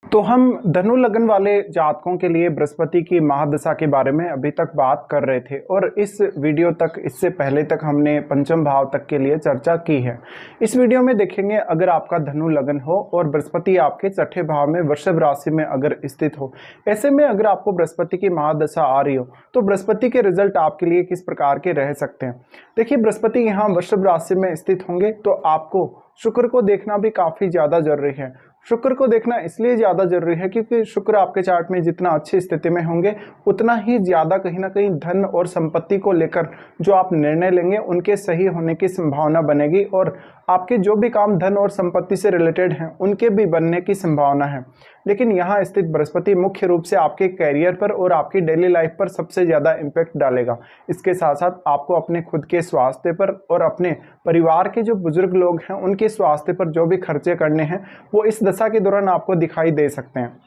तो हम धनु लगन वाले जातकों के लिए बृहस्पति की महादशा के बारे में अभी तक बात कर रहे थे और इस वीडियो तक इससे पहले तक हमने पंचम भाव तक के लिए चर्चा की है। इस वीडियो में देखेंगे अगर आपका धनु लगन हो और बृहस्पति आपके छठे भाव में वृषभ राशि में अगर स्थित हो, ऐसे में अगर आपको बृहस्पति की महादशा आ रही हो तो बृहस्पति के रिजल्ट आपके लिए किस प्रकार के रह सकते हैं। देखिए, बृहस्पति यहाँ वृषभ राशि में स्थित होंगे तो आपको शुक्र को देखना भी काफी ज्यादा जरूरी है। शुक्र को देखना इसलिए ज़्यादा जरूरी है क्योंकि शुक्र आपके चार्ट में जितना अच्छी स्थिति में होंगे उतना ही ज़्यादा कहीं ना कहीं धन और संपत्ति को लेकर जो आप निर्णय लेंगे उनके सही होने की संभावना बनेगी और आपके जो भी काम धन और संपत्ति से रिलेटेड हैं उनके भी बनने की संभावना है। लेकिन यहाँ स्थित बृहस्पति मुख्य रूप से आपके कैरियर पर और आपकी डेली लाइफ पर सबसे ज़्यादा इम्पैक्ट डालेगा। इसके साथ साथ आपको अपने खुद के स्वास्थ्य पर और अपने परिवार के जो बुजुर्ग लोग हैं उनके स्वास्थ्य पर जो भी खर्चे करने हैं वो इस दशा के दौरान आपको दिखाई दे सकते हैं।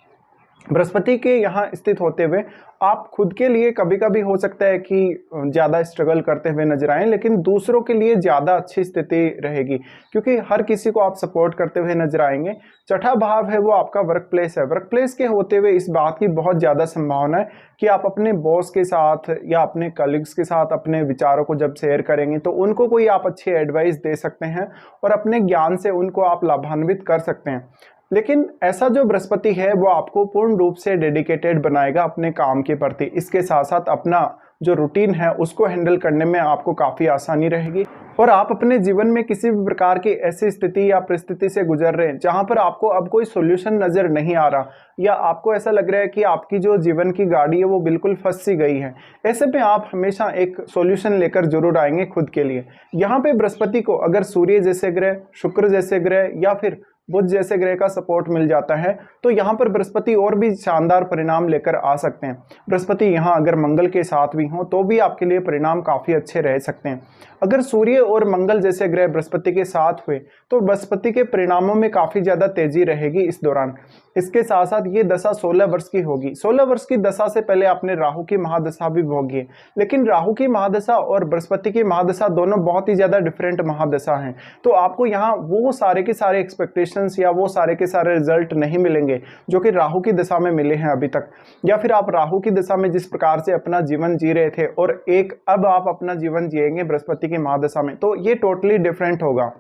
बृहस्पति के यहाँ स्थित होते हुए आप खुद के लिए कभी कभी हो सकता है कि ज़्यादा स्ट्रगल करते हुए नजर आएं, लेकिन दूसरों के लिए ज़्यादा अच्छी स्थिति रहेगी क्योंकि हर किसी को आप सपोर्ट करते हुए नजर आएंगे। छठा भाव है वो आपका वर्क प्लेस है। वर्क प्लेस के होते हुए इस बात की बहुत ज़्यादा संभावना है कि आप अपने बॉस के साथ या अपने कलीग्स के साथ अपने विचारों को जब शेयर करेंगे तो उनको कोई आप अच्छी एडवाइस दे सकते हैं और अपने ज्ञान से उनको आप लाभान्वित कर सकते हैं। लेकिन ऐसा जो बृहस्पति है वो आपको पूर्ण रूप से डेडिकेटेड बनाएगा अपने काम के प्रति। इसके साथ साथ अपना जो रूटीन है उसको हैंडल करने में आपको काफ़ी आसानी रहेगी और आप अपने जीवन में किसी भी प्रकार की ऐसी स्थिति या परिस्थिति से गुजर रहे हैं जहां पर आपको अब कोई सॉल्यूशन नज़र नहीं आ रहा या आपको ऐसा लग रहा है कि आपकी जो जीवन की गाड़ी है वो बिल्कुल फंस सी गई है, ऐसे में आप हमेशा एक सॉल्यूशन लेकर जरूर आएंगे खुद के लिए। यहाँ पे बृहस्पति को अगर सूर्य जैसे ग्रह, शुक्र जैसे ग्रह या फिर बुध जैसे ग्रह का सपोर्ट मिल जाता है तो यहाँ पर बृहस्पति और भी शानदार परिणाम लेकर आ सकते हैं। बृहस्पति यहाँ अगर मंगल के साथ भी हों तो भी आपके लिए परिणाम काफ़ी अच्छे रह सकते हैं। अगर सूर्य और मंगल जैसे ग्रह बृहस्पति के साथ हुए तो बृहस्पति के परिणामों में काफ़ी ज़्यादा तेजी रहेगी इस दौरान। इसके साथ साथ ये दशा 16 वर्ष की होगी। 16 वर्ष की दशा से पहले आपने राहु की महादशा भी भोगी है, लेकिन राहु की महादशा और बृहस्पति की महादशा दोनों बहुत ही ज़्यादा डिफरेंट महादशा हैं। तो आपको यहाँ वो सारे के सारे एक्सपेक्टेशंस या वो सारे के सारे रिजल्ट नहीं मिलेंगे जो कि राहु की दशा में मिले हैं अभी तक, या फिर आप राहु की दशा में जिस प्रकार से अपना जीवन जी रहे थे और एक अब आप अपना जीवन जिएंगे बृहस्पति की महादशा में, तो ये टोटली डिफरेंट होगा।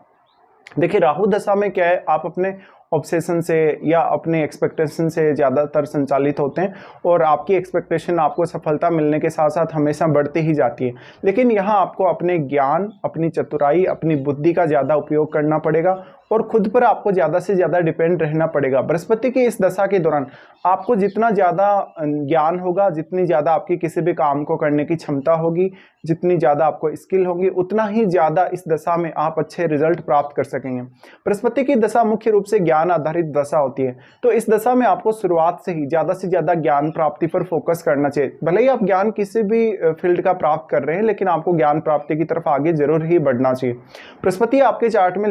देखिए, राहु दशा में क्या है, आप अपने ऑब्सेशन से या अपने एक्सपेक्टेशन से ज़्यादातर संचालित होते हैं और आपकी एक्सपेक्टेशन आपको सफलता मिलने के साथ साथ हमेशा बढ़ती ही जाती है। लेकिन यहाँ आपको अपने ज्ञान, अपनी चतुराई, अपनी बुद्धि का ज़्यादा उपयोग करना पड़ेगा और खुद पर आपको ज़्यादा से ज़्यादा डिपेंड रहना पड़ेगा। बृहस्पति की इस दशा के दौरान आपको जितना ज़्यादा ज्ञान होगा, जितनी ज़्यादा आपकी किसी भी काम को करने की क्षमता होगी, जितनी ज़्यादा आपको स्किल होगी, उतना ही ज़्यादा इस दशा में आप अच्छे रिजल्ट प्राप्त कर सकेंगे। बृहस्पति की दशा मुख्य रूप से ज्ञान आधारित दशा होती है, तो इस दशा में आपको शुरुआत से ज़्यादा ज्ञान प्राप्ति पर फोकस करना चाहिए। भले ही आप ज्ञान किसी भी फील्ड का प्राप्त कर रहे हैं, लेकिन आपको ज्ञान प्राप्ति की तरफ आगे जरूर ही बढ़ना चाहिए। बृहस्पति आपके चार्ट में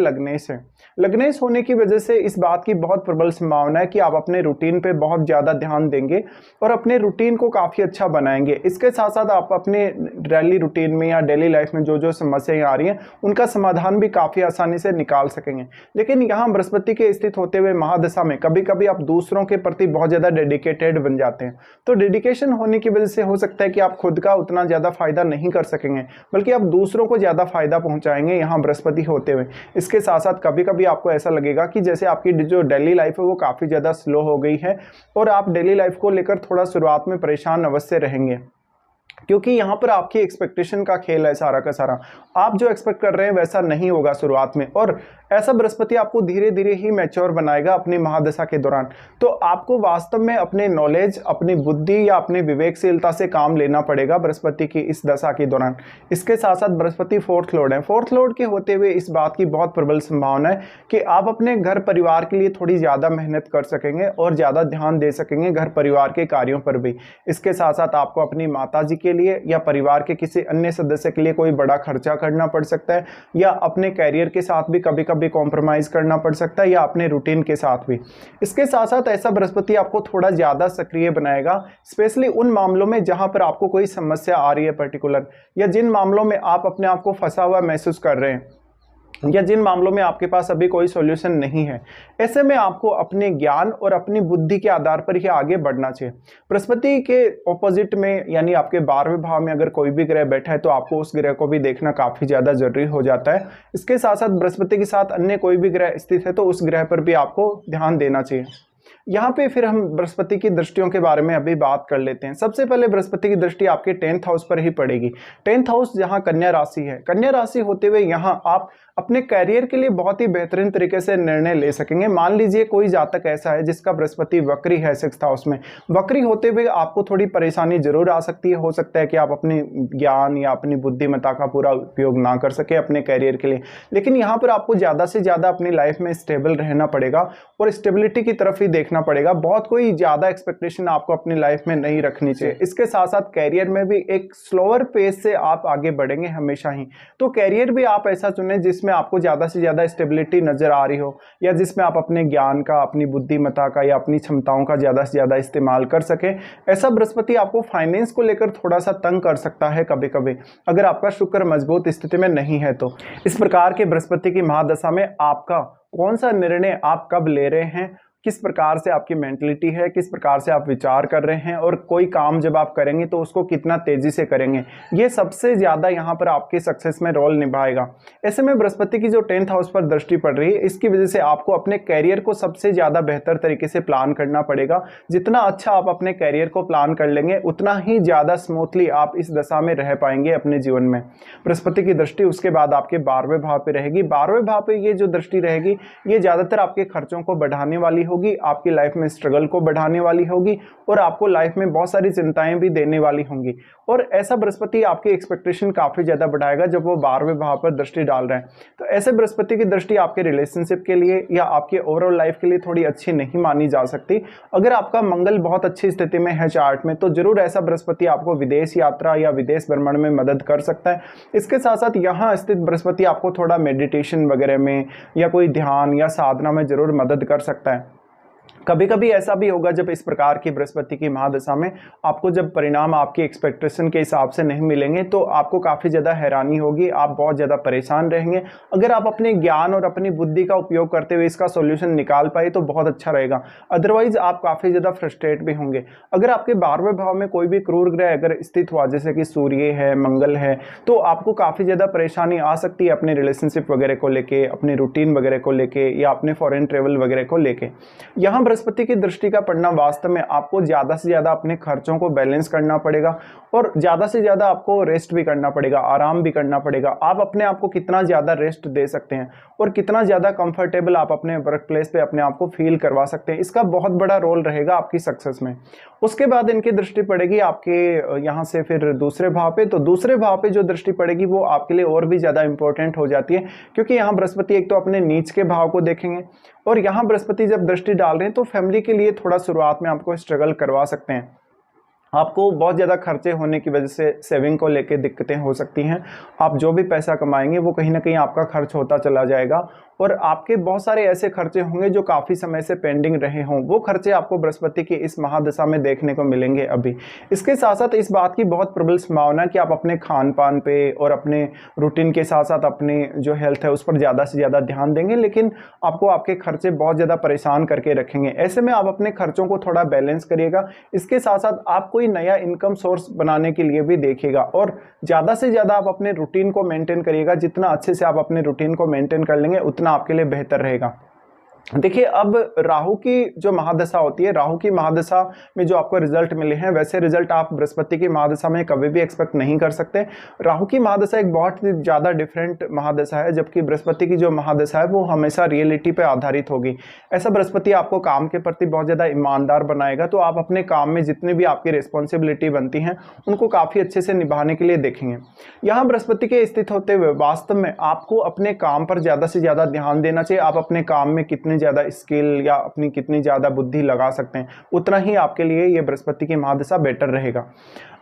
लग्नेश होने की वजह से इस बात की बहुत प्रबल संभावना है कि आप अपने रूटीन पे बहुत ज़्यादा ध्यान देंगे और अपने रूटीन को काफ़ी अच्छा बनाएंगे। इसके साथ साथ आप अपने डेली रूटीन में या डेली लाइफ में जो जो समस्याएं आ रही हैं उनका समाधान भी काफ़ी आसानी से निकाल सकेंगे। लेकिन यहाँ बृहस्पति के स्थित होते हुए महादशा में कभी कभी आप दूसरों के प्रति बहुत ज़्यादा डेडिकेटेड बन जाते हैं, तो डेडिकेशन होने की वजह से हो सकता है कि आप खुद का उतना ज़्यादा फायदा नहीं कर सकेंगे, बल्कि आप दूसरों को ज़्यादा फायदा पहुँचाएंगे यहाँ बृहस्पति होते हुए। इसके साथ साथ कभी कभी आपको ऐसा लगेगा कि जैसे आपकी जो डेली लाइफ है वो काफ़ी ज़्यादा स्लो हो गई है और आप डेली लाइफ को लेकर थोड़ा शुरुआत में परेशान अवश्य रहेंगे, क्योंकि यहाँ पर आपकी एक्सपेक्टेशन का खेल है सारा का सारा। आप जो एक्सपेक्ट कर रहे हैं वैसा नहीं होगा शुरुआत में, और ऐसा बृहस्पति आपको धीरे धीरे ही मैच्योर बनाएगा अपनी महादशा के दौरान। तो आपको वास्तव में अपने नॉलेज, अपनी बुद्धि या अपनी विवेकशीलता से काम लेना पड़ेगा बृहस्पति की इस दशा के दौरान। इसके साथ साथ बृहस्पति फोर्थ लॉर्ड है। फोर्थ लॉर्ड के होते हुए इस बात की बहुत प्रबल संभावना है कि आप अपने घर परिवार के लिए थोड़ी ज़्यादा मेहनत कर सकेंगे और ज़्यादा ध्यान दे सकेंगे घर परिवार के कार्यों पर भी। इसके साथ साथ आपको अपनी माता जी के लिए या परिवार के किसी अन्य सदस्य के लिए कोई बड़ा खर्चा करना पड़ सकता है, या अपने कैरियर के साथ भी कभी कभी कॉम्प्रोमाइज करना पड़ सकता है, या अपने रूटीन के साथ भी। इसके साथ साथ ऐसा बृहस्पति आपको थोड़ा ज़्यादा सक्रिय बनाएगा, स्पेशली उन मामलों में जहां पर आपको कोई समस्या आ रही है पर्टिकुलर, या जिन मामलों में आप अपने आप को फंसा हुआ महसूस कर रहे हैं। या जिन मामलों में आपके पास अभी कोई सॉल्यूशन नहीं है, ऐसे में आपको अपने ज्ञान और अपनी बुद्धि के आधार पर ही आगे बढ़ना चाहिए। बृहस्पति के ऑपोजिट में यानी आपके 12वें भाव में अगर कोई भी ग्रह बैठा है तो आपको उस ग्रह को भी देखना काफ़ी ज़्यादा जरूरी हो जाता है। इसके साथ साथ बृहस्पति के साथ अन्य कोई भी ग्रह स्थित है तो उस ग्रह पर भी आपको ध्यान देना चाहिए। यहाँ पे फिर हम बृहस्पति की दृष्टियों के बारे में अभी बात कर लेते हैं। सबसे पहले बृहस्पति की दृष्टि आपके 10th हाउस पर ही पड़ेगी। 10th हाउस जहाँ कन्या राशि है, कन्या राशि होते हुए यहाँ आप अपने करियर के लिए बहुत ही बेहतरीन तरीके से निर्णय ले सकेंगे। मान लीजिए कोई जातक ऐसा है जिसका बृहस्पति वक्री है 6th हाउस में, वक्री होते हुए आपको थोड़ी परेशानी जरूर आ सकती है। हो सकता है कि आप अपने ज्ञान या अपनी बुद्धिमत्ता का पूरा उपयोग ना कर सके अपने करियर के लिए, लेकिन यहाँ पर आपको ज़्यादा से ज़्यादा अपनी लाइफ में स्टेबल रहना पड़ेगा और स्टेबिलिटी की तरफ ही देखना पड़ेगा। बहुत कोई ज़्यादा एक्सपेक्टेशन आपको अपनी लाइफ में नहीं रखनी चाहिए। इसके साथ साथ करियर में भी एक स्लोअर पेस से आप आगे बढ़ेंगे हमेशा ही। तो करियर भी आप ऐसा चुने जिसमें आपको ज़्यादा से ज़्यादा स्टेबिलिटी नज़र आ रही हो, या जिसमें आप अपने ज्ञान का, अपनी बुद्धिमत्ता का या अपनी क्षमताओं का ज़्यादा से ज़्यादा इस्तेमाल कर सकें। ऐसा बृहस्पति आपको फाइनेंस को लेकर थोड़ा सा तंग कर सकता है कभी कभी, अगर आपका शुक्र मजबूत स्थिति में नहीं है तो। इस प्रकार के बृहस्पति की महादशा में आपका कौन सा निर्णय आप कब ले रहे हैं, किस प्रकार से आपकी मेंटलिटी है, किस प्रकार से आप विचार कर रहे हैं, और कोई काम जब आप करेंगे तो उसको कितना तेजी से करेंगे, ये सबसे ज़्यादा यहाँ पर आपके सक्सेस में रोल निभाएगा। ऐसे में बृहस्पति की जो 10th हाउस पर दृष्टि पड़ रही है, इसकी वजह से आपको अपने कैरियर को सबसे ज़्यादा बेहतर तरीके से प्लान करना पड़ेगा। जितना अच्छा आप अपने कैरियर को प्लान कर लेंगे उतना ही ज़्यादा स्मूथली आप इस दशा में रह पाएंगे अपने जीवन में। बृहस्पति की दृष्टि उसके बाद आपके 12वें भाव पर रहेगी। 12वें भाव पर ये जो दृष्टि रहेगी ये ज़्यादातर आपके खर्चों को बढ़ाने वाली होगी, आपकी लाइफ में स्ट्रगल को बढ़ाने वाली होगी और आपको लाइफ में बहुत सारी चिंताएं भी देने वाली होंगी। और ऐसा बृहस्पति आपकी एक्सपेक्टेशन काफ़ी ज़्यादा बढ़ाएगा जब वो 12वें भाव पर दृष्टि डाल रहे हैं। तो ऐसे बृहस्पति की दृष्टि आपके रिलेशनशिप के लिए या आपके ओवरऑल लाइफ के लिए थोड़ी अच्छी नहीं मानी जा सकती। अगर आपका मंगल बहुत अच्छी स्थिति में है चार्ट में तो जरूर ऐसा बृहस्पति आपको विदेश यात्रा या विदेश भ्रमण में मदद कर सकता है। इसके साथ साथ यहाँ स्थित बृहस्पति आपको थोड़ा मेडिटेशन वगैरह में या कोई ध्यान या साधना में जरूर मदद कर सकता है। कभी कभी ऐसा भी होगा जब इस प्रकार की बृहस्पति की महादशा में आपको जब परिणाम आपकी एक्सपेक्टेशन के हिसाब से नहीं मिलेंगे तो आपको काफ़ी ज़्यादा हैरानी होगी, आप बहुत ज़्यादा परेशान रहेंगे। अगर आप अपने ज्ञान और अपनी बुद्धि का उपयोग करते हुए इसका सॉल्यूशन निकाल पाए तो बहुत अच्छा रहेगा, अदरवाइज आप काफ़ी ज़्यादा फ्रस्ट्रेट भी होंगे। अगर आपके 12वें भाव में कोई भी क्रूर ग्रह अगर स्थित हुआ, जैसे कि सूर्य है, मंगल है, तो आपको काफ़ी ज़्यादा परेशानी आ सकती है अपने रिलेशनशिप वगैरह को लेके, अपने रूटीन वगैरह को लेके या अपने फॉरेन ट्रेवल वगैरह को लेके। यहाँ बृहस्पति की दृष्टि का पड़ना वास्तव में आपको ज़्यादा से ज़्यादा अपने खर्चों को बैलेंस करना पड़ेगा और ज़्यादा से ज़्यादा आपको रेस्ट भी करना पड़ेगा, आराम भी करना पड़ेगा। आप अपने आप को कितना ज़्यादा रेस्ट दे सकते हैं और कितना ज़्यादा कंफर्टेबल आप अपने वर्क प्लेस पे अपने आप को फील करवा सकते हैं, इसका बहुत बड़ा रोल रहेगा आपकी सक्सेस में। उसके बाद इनकी दृष्टि पड़ेगी आपके यहाँ से फिर दूसरे भाव पे। तो दूसरे भाव पे जो दृष्टि पड़ेगी वो आपके लिए और भी ज़्यादा इंपॉर्टेंट हो जाती है, क्योंकि यहाँ बृहस्पति एक तो अपने नीच के भाव को देखेंगे और यहाँ बृहस्पति जब दृष्टि डाल रहे हैं तो फैमिली के लिए थोड़ा शुरुआत में आपको स्ट्रगल करवा सकते हैं। आपको बहुत ज़्यादा खर्चे होने की वजह से सेविंग को लेके दिक्कतें हो सकती हैं। आप जो भी पैसा कमाएंगे वो कहीं ना कहीं आपका खर्च होता चला जाएगा और आपके बहुत सारे ऐसे खर्चे होंगे जो काफ़ी समय से पेंडिंग रहे हों, वो खर्चे आपको बृहस्पति की इस महादशा में देखने को मिलेंगे अभी। इसके साथ साथ इस बात की बहुत प्रबल संभावना है कि आप अपने खान पान पे और अपने रूटीन के साथ साथ अपने जो हेल्थ है उस पर ज़्यादा से ज़्यादा ध्यान देंगे, लेकिन आपको आपके खर्चे बहुत ज़्यादा परेशान करके रखेंगे। ऐसे में आप अपने खर्चों को थोड़ा बैलेंस करिएगा। इसके साथ साथ आप कोई नया इनकम सोर्स बनाने के लिए भी देखिएगा और ज़्यादा से ज़्यादा आप अपने रूटीन को मेंटेन करिएगा। जितना अच्छे से आप अपने रूटीन को मेंटेन कर लेंगे उतना आपके लिए बेहतर रहेगा। देखिए, अब राहु की जो महादशा होती है, राहु की महादशा में जो आपको रिजल्ट मिले हैं वैसे रिजल्ट आप बृहस्पति की महादशा में कभी भी एक्सपेक्ट नहीं कर सकते। राहु की महादशा एक बहुत ही ज़्यादा डिफरेंट महादशा है, जबकि बृहस्पति की जो महादशा है वो हमेशा रियलिटी पे आधारित होगी। ऐसा बृहस्पति आपको काम के प्रति बहुत ज़्यादा ईमानदार बनाएगा, तो आप अपने काम में जितनी भी आपकी रिस्पॉन्सिबिलिटी बनती हैं उनको काफ़ी अच्छे से निभाने के लिए देखेंगे। यहाँ बृहस्पति के स्थित होते हुए वास्तव में आपको अपने काम पर ज़्यादा से ज़्यादा ध्यान देना चाहिए। आप अपने काम में कितने ज़्यादा स्किल या अपनी कितनी ज़्यादा बुद्धि लगा सकते हैं, उतना ही आपके लिए ये बृहस्पति की महादशा बेटर रहेगा।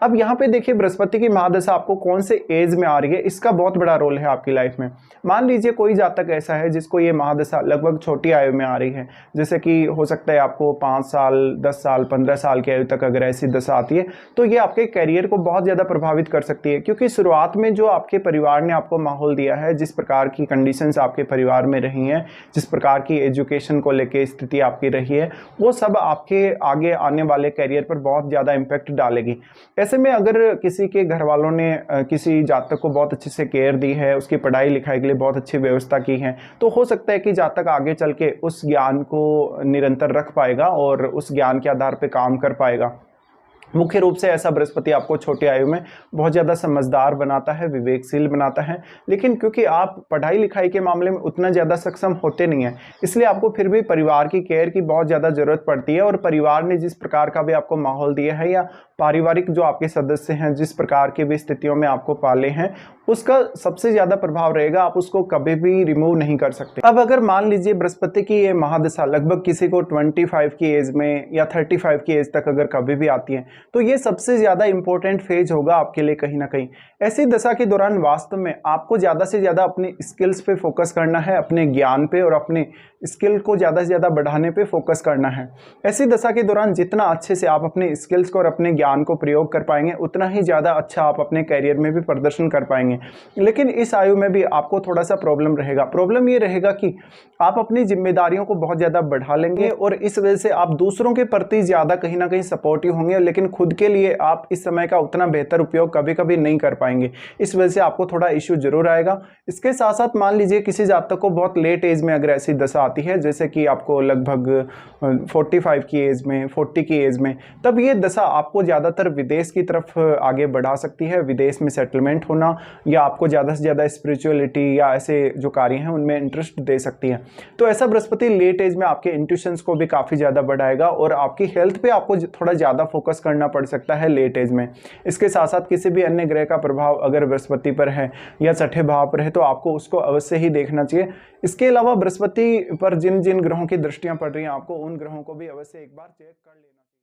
अब यहाँ पे देखिए बृहस्पति की महादशा आपको कौन से एज में आ रही है, इसका बहुत बड़ा रोल है आपकी लाइफ में। मान लीजिए कोई जातक ऐसा है जिसको ये महादशा लगभग छोटी आयु में आ रही है, जैसे कि हो सकता है आपको 5 साल, 10 साल, 15 साल की आयु तक अगर ऐसी दशा आती है तो ये आपके करियर को बहुत ज़्यादा प्रभावित कर सकती है, क्योंकि शुरुआत में जो आपके परिवार ने आपको माहौल दिया है, जिस प्रकार की कंडीशंस आपके परिवार में रही हैं, जिस प्रकार की एजुकेशन को लेके स्थिति आपकी रही है, वो सब आपके आगे आने वाले करियर पर बहुत ज़्यादा इम्पैक्ट डालेगी। ऐसे में अगर किसी के घर वालों ने किसी जातक को बहुत अच्छे से केयर दी है, उसकी पढ़ाई लिखाई के लिए बहुत अच्छी व्यवस्था की है, तो हो सकता है कि जातक आगे चल के उस ज्ञान को निरंतर रख पाएगा और उस ज्ञान के आधार पर काम कर पाएगा। मुख्य रूप से ऐसा बृहस्पति आपको छोटी आयु में बहुत ज़्यादा समझदार बनाता है, विवेकशील बनाता है, लेकिन क्योंकि आप पढ़ाई लिखाई के मामले में उतना ज़्यादा सक्षम होते नहीं हैं, इसलिए आपको फिर भी परिवार की केयर की बहुत ज़्यादा ज़रूरत पड़ती है। और परिवार ने जिस प्रकार का भी आपको माहौल दिया है या पारिवारिक जो आपके सदस्य हैं जिस प्रकार की भी स्थितियों में आपको पाले हैं, उसका सबसे ज़्यादा प्रभाव रहेगा, आप उसको कभी भी रिमूव नहीं कर सकते। अब अगर मान लीजिए बृहस्पति की ये महादशा लगभग किसी को 25 की एज में या 35 की एज तक अगर कभी भी आती है, तो ये सबसे ज़्यादा इंपॉर्टेंट फेज होगा आपके लिए कहीं ना कहीं। ऐसी दशा के दौरान वास्तव में आपको ज़्यादा से ज़्यादा अपनी स्किल्स पे फोकस करना है, अपने ज्ञान पे और अपने स्किल को ज़्यादा से ज़्यादा बढ़ाने पे फोकस करना है। ऐसी दशा के दौरान जितना अच्छे से आप अपने स्किल्स को और अपने ज्ञान को प्रयोग कर पाएंगे, उतना ही ज़्यादा अच्छा आप अपने करियर में भी प्रदर्शन कर पाएंगे। लेकिन इस आयु में भी आपको थोड़ा सा प्रॉब्लम रहेगा। प्रॉब्लम ये रहेगा कि आप अपनी जिम्मेदारियों को बहुत ज़्यादा बढ़ा लेंगे और इस वजह से आप दूसरों के प्रति ज़्यादा कहीं ना कहीं सपोर्टिव होंगे, लेकिन खुद के लिए आप इस समय का उतना बेहतर उपयोग कभी कभी नहीं कर पाएंगे। इस वजह से आपको थोड़ा इश्यू जरूर आएगा। इसके साथ साथ मान लीजिए किसी जातक को बहुत लेट एज में अगर ऐसी दशा आती है, जैसे कि आपको लगभग 45 की एज में, 40 की एज में, तब ये दशा आपको ज़्यादातर विदेश की तरफ आगे बढ़ा सकती है, विदेश में सेटलमेंट होना या आपको ज़्यादा से ज़्यादा स्पिरिचुअलिटी या ऐसे जो कार्य हैं उनमें इंटरेस्ट दे सकती है। तो ऐसा बृहस्पति लेट एज में आपके इंट्यूशंस को भी काफ़ी ज़्यादा बढ़ाएगा और आपकी हेल्थ पे आपको थोड़ा ज़्यादा फोकस करना पड़ सकता है लेट एज में। इसके साथ साथ किसी भी अन्य ग्रह का प्रभाव अगर बृहस्पति पर है या छठे भाव पर है तो आपको उसको अवश्य ही देखना चाहिए। इसके अलावा बृहस्पति पर जिन जिन ग्रहों की दृष्टियां पड़ रही हैं, आपको उन ग्रहों को भी अवश्य एक बार चेक कर लेना चाहिए।